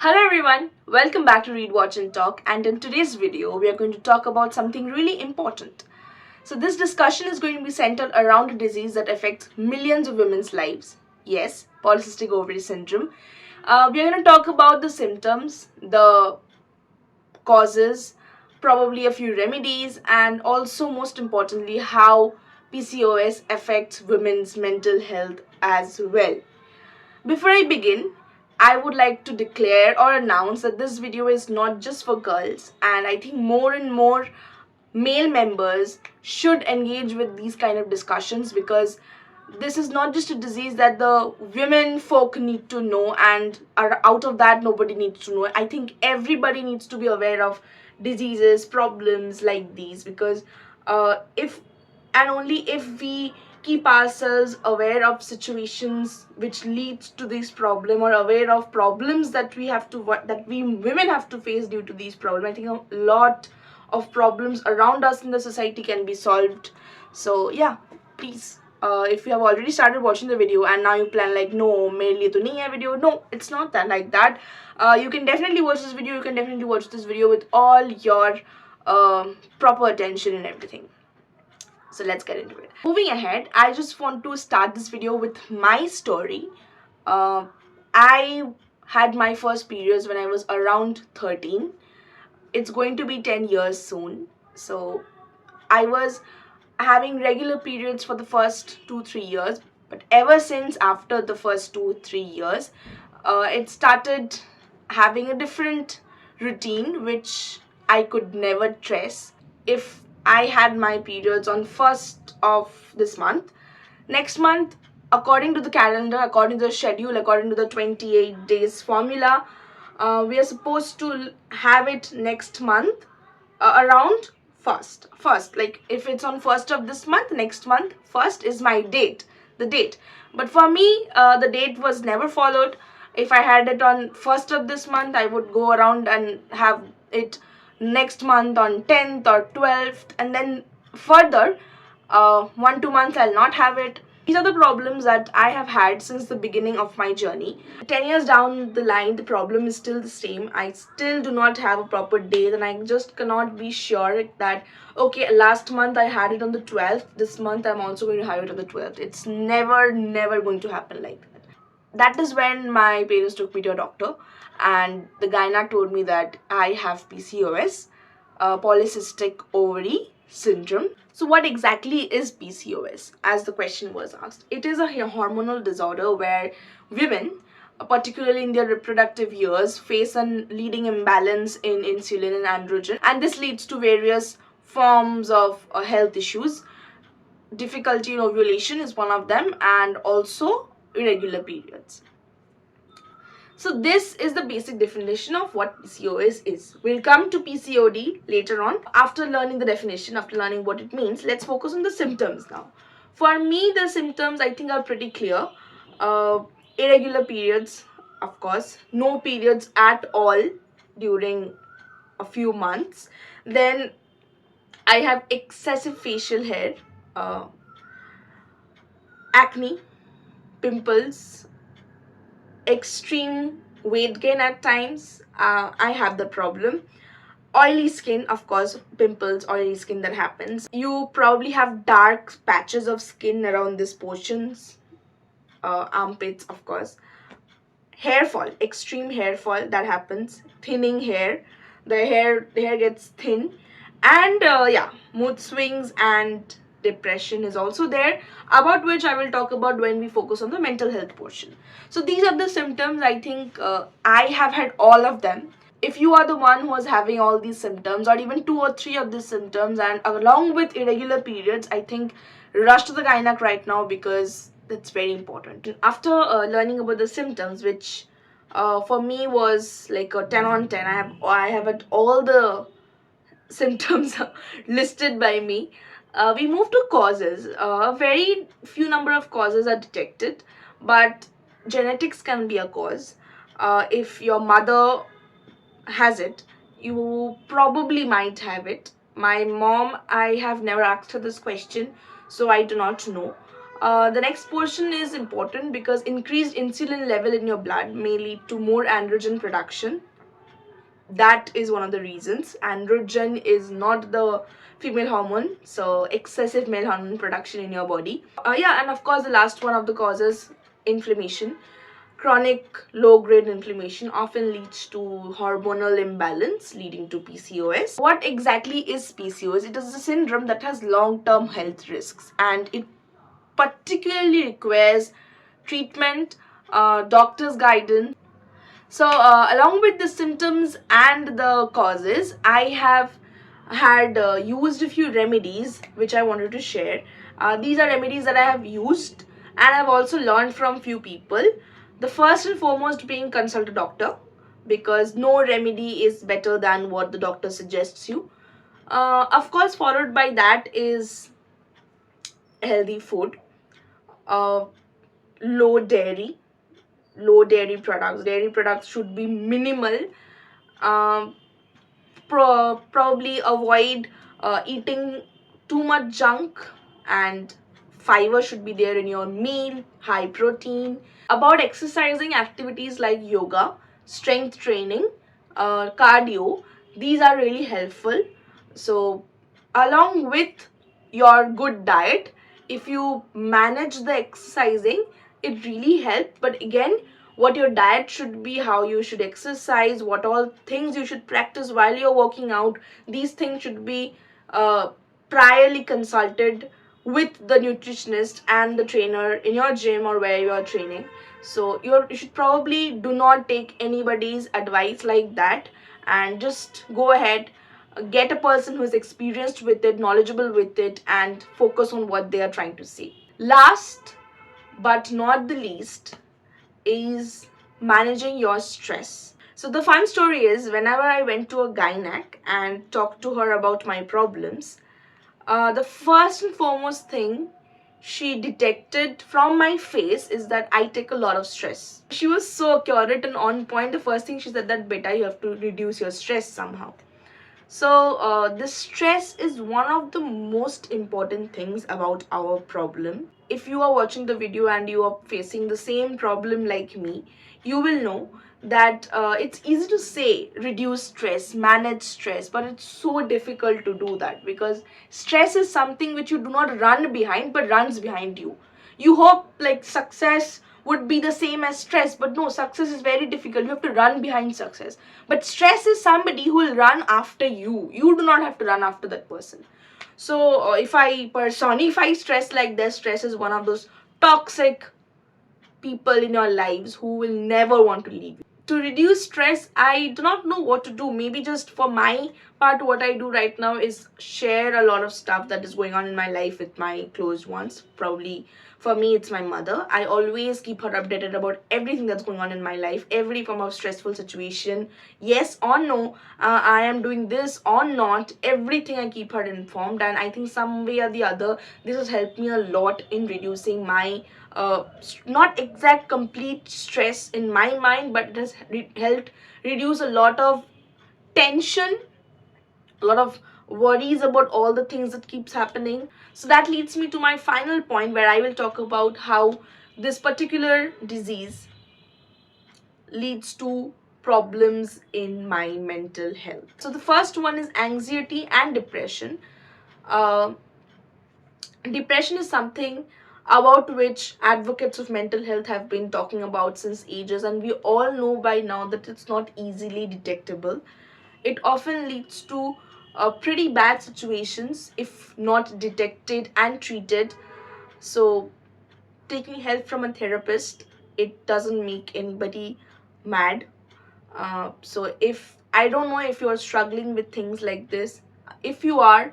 Hello everyone, welcome back to Read, Watch and Talk, and in today's video we are going to talk about something really important. So this discussion is going to be centered around a disease that affects millions of women's lives. Yes, Polycystic Ovary Syndrome. We are going to talk about the symptoms, the causes, probably a few remedies, and also most importantly how PCOS affects women's mental health as well. Before I begin, I would like to declare or announce that this video is not just for girls, and I think more and more male members should engage with these kind of discussions, because this is not just a disease that the women folk need to know, and out of that nobody needs to know. I think everybody needs to be aware of diseases, problems like these, because if and only if we keep ourselves aware of situations which leads to this problem, or aware of problems that we women have to face due to these problems, I think a lot of problems around us in the society can be solved. So yeah, please, if you have already started watching the video and now you plan like, no, मेरे लिए तो नहीं है video, no, it's not that like that. You can definitely watch this video. You can definitely watch this video with all your proper attention and everything. So let's get into it. Moving ahead, I just want to start this video with my story. I had my first periods when I was around 13. It's going to be 10 years soon. So I was having regular periods for the first 2-3 years, but ever since after the first 2-3 years, it started having a different routine which I could never trace. If I had my periods on 1st of this month, next month, according to the calendar, according to the schedule, according to the 28 days formula, we are supposed to have it next month, around first, like if it's on 1st of this month, next month 1st is my the date. But for me, the date was never followed. If I had it on 1st of this month, I would go around and have it next month on 10th or 12th, and then further 1-2 months I'll not have it. These are the problems that I have had since the beginning of my journey. 10 years down the line, the problem is still the same. I still do not have a proper date, and I just cannot be sure that, okay, last month I had it on the 12th, this month I'm also going to have it on the 12th. It's never going to happen like that. That is when my parents took me to a doctor, and the gynac told me that I have PCOS, Polycystic Ovary Syndrome. So what exactly is PCOS, as the question was asked? It is a hormonal disorder where women, particularly in their reproductive years, face a leading imbalance in insulin and androgen, and this leads to various forms of health issues. Difficulty in ovulation is one of them, and also irregular periods. So this is the basic definition of what PCOS is. We'll come to PCOD later on. After learning the definition, after learning what it means, let's focus on the symptoms now. For me, the symptoms I think are pretty clear. Irregular periods, of course. No periods at all during a few months. Then I have excessive facial hair, acne, pimples, extreme weight gain at times. I have the problem. Oily skin, of course, pimples, oily skin that happens. You probably have dark patches of skin around these portions, armpits, of course. Hair fall, extreme hair fall that happens. Thinning hair, the hair gets thin, and yeah, mood swings and depression is also there, about which I will talk about when we focus on the mental health portion. So these are the symptoms. I think I have had all of them. If you are the one who is having all these symptoms, or even 2 or 3 of these symptoms, and along with irregular periods, I think rush to the gynac right now, because that's very important. After learning about the symptoms, which for me was like a 10 on 10, I have had all the symptoms listed by me. We move to causes. A very few number of causes are detected, but genetics can be a cause. If your mother has it, you probably might have it. My mom, I have never asked her this question, so I do not know. The next portion is important because increased insulin level in your blood may lead to more androgen production. That is one of the reasons. Androgen is not the female hormone, so excessive male hormone production in your body. Yeah, and of course, the last one of the causes, inflammation. Chronic low-grade inflammation often leads to hormonal imbalance, leading to PCOS. What exactly is PCOS? It is a syndrome that has long-term health risks, and it particularly requires treatment, doctor's guidance. So, along with the symptoms and the causes, I have had used a few remedies which I wanted to share. These are remedies that I have used and I've also learned from few people. The first and foremost being consult a doctor, because no remedy is better than what the doctor suggests you. Of course, followed by that is healthy food, uh, low dairy, low dairy products. Dairy products should be minimal. Um, Probably avoid eating too much junk, and fiber should be there in your meal, high protein. About exercising, activities like yoga, strength training, cardio, these are really helpful. So along with your good diet, if you manage the exercising, it really helps. But again, what your diet should be, how you should exercise, what all things you should practice while you're working out, these things should be priorly consulted with the nutritionist and the trainer in your gym or where you are training. So you should probably do not take anybody's advice like that, and just go ahead, get a person who is experienced with it, knowledgeable with it, and focus on what they are trying to say. Last but not the least is managing your stress. So the fun story is, whenever I went to a gynec and talked to her about my problems, the first and foremost thing she detected from my face is that I take a lot of stress. She was so accurate and on point. The first thing she said that, beta, you have to reduce your stress somehow. So the stress is one of the most important things about our problem. If you are watching the video and you are facing the same problem like me, you will know that it's easy to say reduce stress, manage stress, but it's so difficult to do that, because stress is something which you do not run behind but runs behind you. You hope like success would be the same as stress, but no, success is very difficult. You have to run behind success. But stress is somebody who will run after you. You do not have to run after that person. So if I personify stress like this, stress is one of those toxic people in your lives who will never want to leave you. To reduce stress, I do not know what to do. Maybe just for my part, what I do right now is share a lot of stuff that is going on in my life with my closed ones. Probably for me, it's my mother. I always keep her updated about everything that's going on in my life, every form of stressful situation, yes or no, I am doing this or not, everything I keep her informed. And I think some way or the other, this has helped me a lot in reducing my not exact complete stress in my mind, but it has helped reduce a lot of tension, a lot of worries about all the things that keeps happening. So that leads me to my final point, where I will talk about how this particular disease leads to problems in my mental health. So the first one is anxiety and depression. uh, Depression is something about which advocates of mental health have been talking about since ages, and we all know by now that it's not easily detectable. It often leads to pretty bad situations if not detected and treated. So, taking help from a therapist, it doesn't make anybody mad. So, if I don't know if you're struggling with things like this, if you are,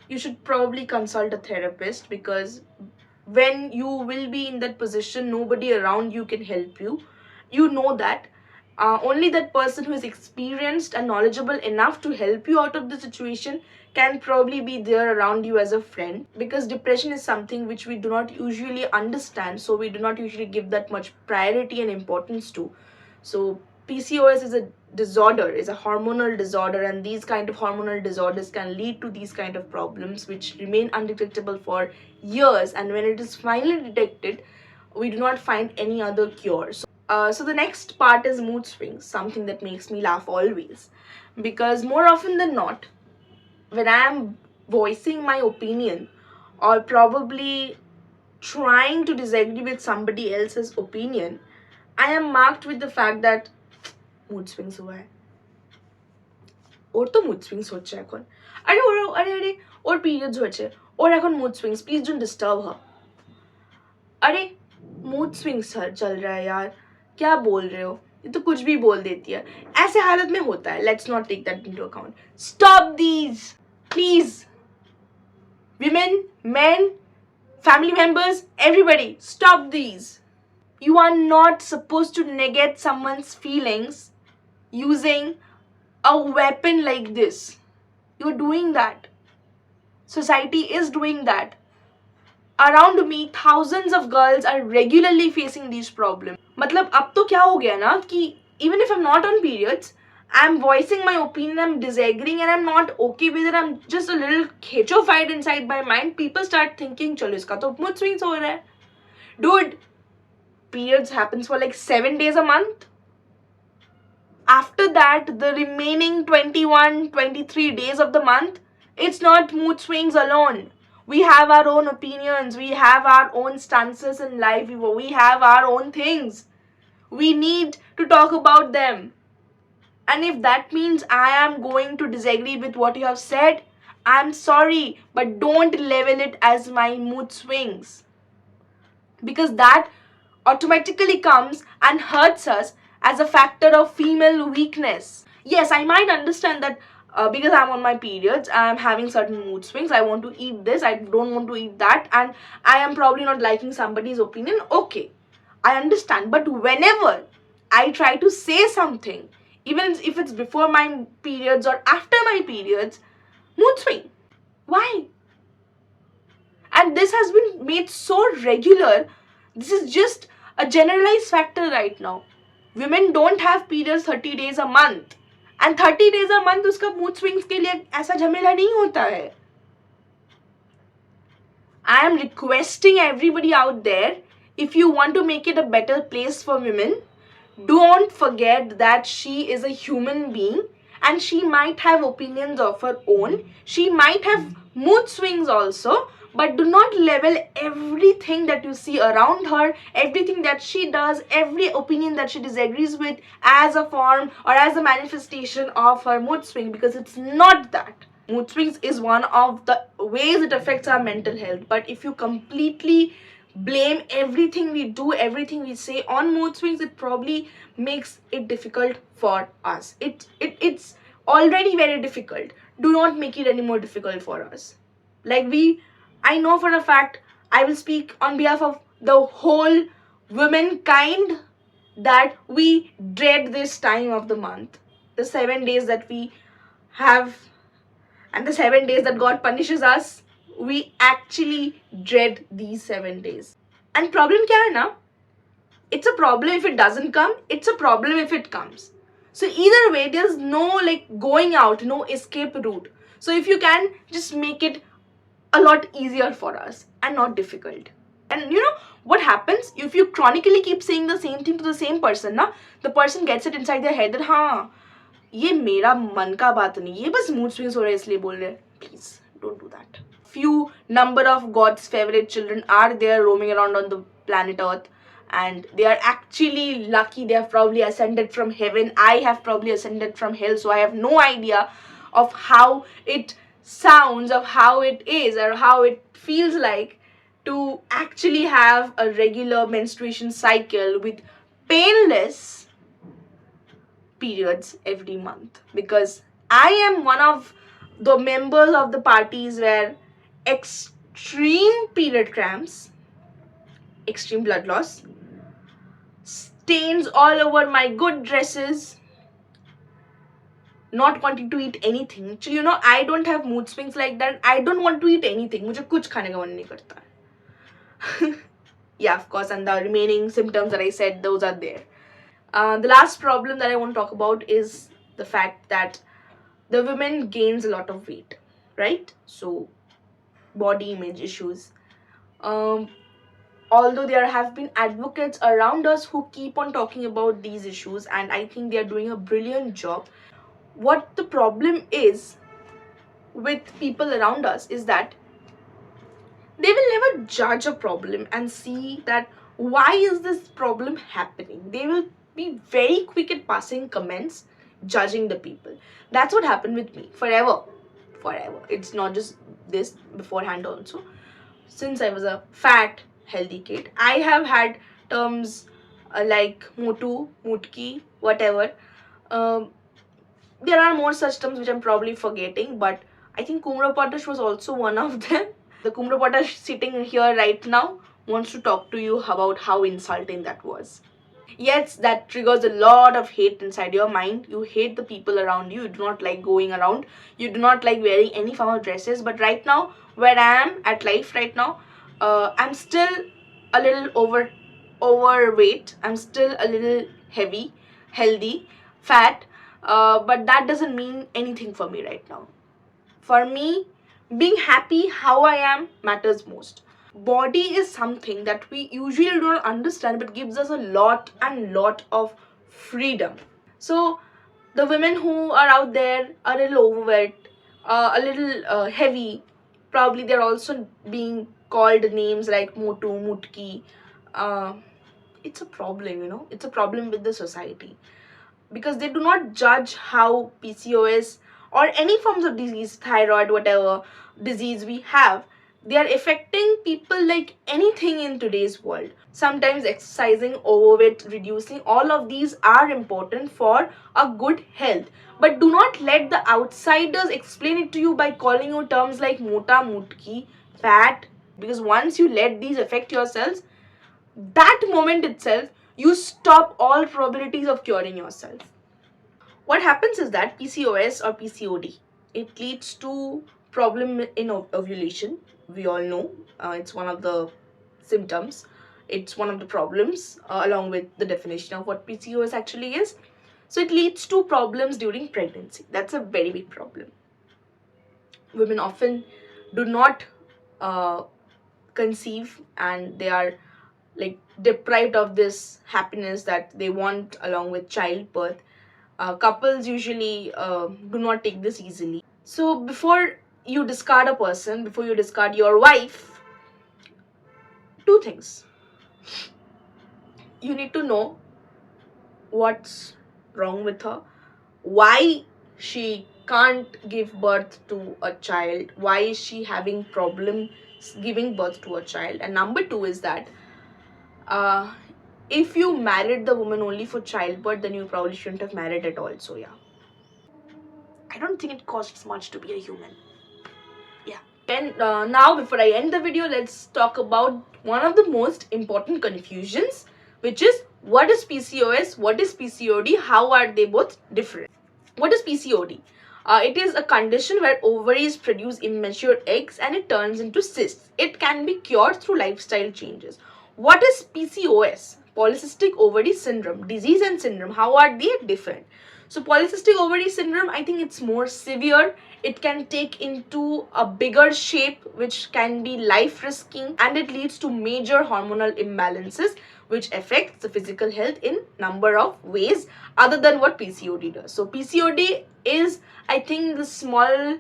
you should probably consult a therapist, because when you will be in that position, nobody around you can help you. You know that only that person who is experienced and knowledgeable enough to help you out of the situation can probably be there around you as a friend, because depression is something which we do not usually understand, so we do not usually give that much priority and importance to. So PCOS is a disorder, is a hormonal disorder, and these kind of hormonal disorders can lead to these kind of problems which remain undetectable for years, and when it is finally detected, we do not find any other cure. So the next part is mood swings, something that makes me laugh always, because more often than not, when I am voicing my opinion or probably trying to disagree with somebody else's opinion, I am marked with the fact that mood swings हुआ है, ওর তো mood swings হচ্ছে এখন, আরে ওর periods হয়েছে, ওর এখন mood swings, please don't disturb her. अरे mood swings चल रहा है यार, क्या बोल रहे हो, ये तो कुछ भी बोल देती है, ऐसे हालत में होता है. Let's not take that into account. Stop these, please. Women, men, family members, everybody, stop these. You are not supposed to negate someone's feelings using a weapon like this. You're doing that. Society is doing that. Around me, thousands of girls are regularly facing these problems. मतलब अब तो क्या हो गया ना कि even if I'm not on periods, I'm voicing my opinion, I'm disagreeing, and I'm not okay with it, I'm just a little खेचोfied inside my mind, people start thinking चलो इसका तो mood swings हो रहा है. Dude, periods happens for like 7 days a month. After that, the remaining 21, 23 days of the month, it's not mood swings alone. We have our own opinions, we have our own stances in life, we have our own things. We need to talk about them. And if that means I am going to disagree with what you have said, I'm sorry, but don't level it as my mood swings. Because that automatically comes and hurts us as a factor of female weakness. Yes, I might understand that because I'm on my periods, I'm having certain mood swings, I want to eat this, I don't want to eat that, and I am probably not liking somebody's opinion. Okay, I understand. But whenever I try to say something, even if it's before my periods or after my periods, mood swing. Why? And this has been made so regular. This is just a generalized factor right now. Women don't have periods 30 days a month. And 30 days a month उसका mood swings के लिए ऐसा झमेला नहीं होता है. I am requesting everybody out there, if you want to make it a better place for women, don't forget that she is a human being and she might have opinions of her own. She might have mood swings also, but do not level everything that you see around her, everything that she does, every opinion that she disagrees with as a form or as a manifestation of her mood swing, because it's not that. Mood swings is one of the ways it affects our mental health, but if you completely blame everything we do, everything we say on mood swings, it probably makes it difficult for us. It's already very difficult. Do not make it any more difficult for us. I know for a fact, I will speak on behalf of the whole womankind, that we dread this time of the month. The 7 days that we have and the 7 days that God punishes us, we actually dread these 7 days. And problem kya hai na? It's a problem if it doesn't come, it's a problem if it comes. So either way, there's no going out, no escape route. So if you can, just make it a lot easier for us and not difficult. And you know what happens if you chronically keep saying the same thing to the same person, na, the person gets it inside their head that हाँ ये मेरा मन का बात नहीं, ये बस mood swings हो रहे इसलिए बोल रहे. Please don't do that. Few number of God's favorite children are there roaming around on the planet Earth, and they are actually lucky. They have probably ascended from heaven. I have probably ascended from hell, so I have no idea of how it sounds, of how it is, or how it feels like to actually have a regular menstruation cycle with painless periods every month. Because I am one of the members of the parties where extreme period cramps, extreme blood loss, stains all over my good dresses, not wanting to eat anything. Actually, you know, I don't have mood swings like that. I don't want to eat anything. मुझे कुछ खाने का मन नहीं करता. Yeah, of course, and the remaining symptoms that I said, those are there. The last problem that I want to talk about is the fact that the women gains a lot of weight, right? So body image issues. Um, Although there have been advocates around us who keep on talking about these issues, and I think they are doing a brilliant job. What the problem is with people around us is that they will never judge a problem and see that why is this problem happening. They will be very quick at passing comments, judging the people. That's what happened with me forever. It's not just this, beforehand also. Since I was a fat healthy kid, I have had terms like motu, mutki, whatever. um, there are more such terms which I'm probably forgetting, but I think Kumrapatash was also one of them. The Kumrapatash sitting here right now wants to talk to you about how insulting that was. Yes, that triggers a lot of hate inside your mind. You hate the people around you. You do not like going around. You do not like wearing any form of dresses. But right now, where I am at life right now, I'm still a little overweight. I'm still a little heavy, healthy, fat. But that doesn't mean anything for me right now. For me, being happy how I am matters most. Body is something that we usually don't understand, but gives us a lot of freedom. So the women who are out there are a little overweight, a little heavy, probably they're also being called names like motu, mutki. uh, it's a problem, it's a problem with the society, because they do not judge how PCOS or any forms of disease, thyroid, whatever disease we have, they are affecting people like anything in today's world. Sometimes exercising, overweight, reducing, all of these are important for a good health. But do not let the outsiders explain it to you by calling you terms like mota, mutki, fat, because once you let these affect yourselves, that moment itself, you stop all probabilities of curing yourself. What happens is that PCOS or PCOD, it leads to problem in ovulation. We all know it's one of the symptoms. It's one of the problems, along with the definition of what PCOS actually is. So it leads to problems during pregnancy. That's a very big problem. Women often do not uh, conceive, and they are like deprived of this happiness that they want along with childbirth. Couples usually do not take this easily. So before you discard a person, before you discard your wife, two things. You need to know what's wrong with her, why she can't give birth to a child, why is she having problems giving birth to a child. And number two is that uh, if you married the woman only for childbirth, then you probably shouldn't have married at all. So yeah, I don't think it costs much to be a human. Yeah. And now, before I end the video, let's talk about one of the most important confusions, which is what is PCOS, what is PCOD, how are they both different. What is PCOD? It is a condition where ovaries produce immature eggs and it turns into cysts. It can be cured through lifestyle changes. What is PCOS? Polycystic Ovary Syndrome. Disease and syndrome, how are they different? So polycystic ovary syndrome, I think it's more severe. It can take into a bigger shape, which can be life risking, and it leads to major hormonal imbalances, which affects the physical health in number of ways other than what PCOD does. So PCOD is, I think, the small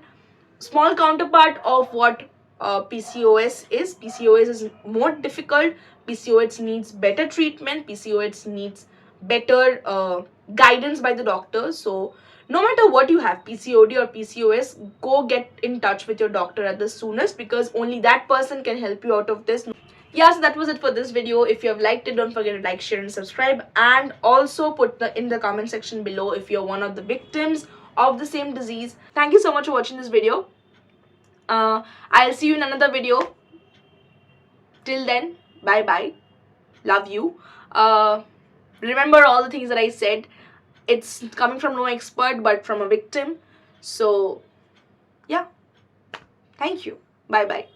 counterpart of what PCOS is. PCOS is more difficult. PCOS needs better treatment. PCOS needs better guidance by the doctor. So no matter what you have, PCOD or PCOS, go get in touch with your doctor at the soonest, because only that person can help you out of this. Yeah, so that was it for this video. If you have liked it, don't forget to like, share and subscribe, and also put in the comment section below if you're one of the victims of the same disease. Thank you so much for watching this video. I'll see you in another video. Till then, bye bye. Love you. Remember all the things that I said. It's coming from no expert, but from a victim. So yeah, thank you. Bye bye.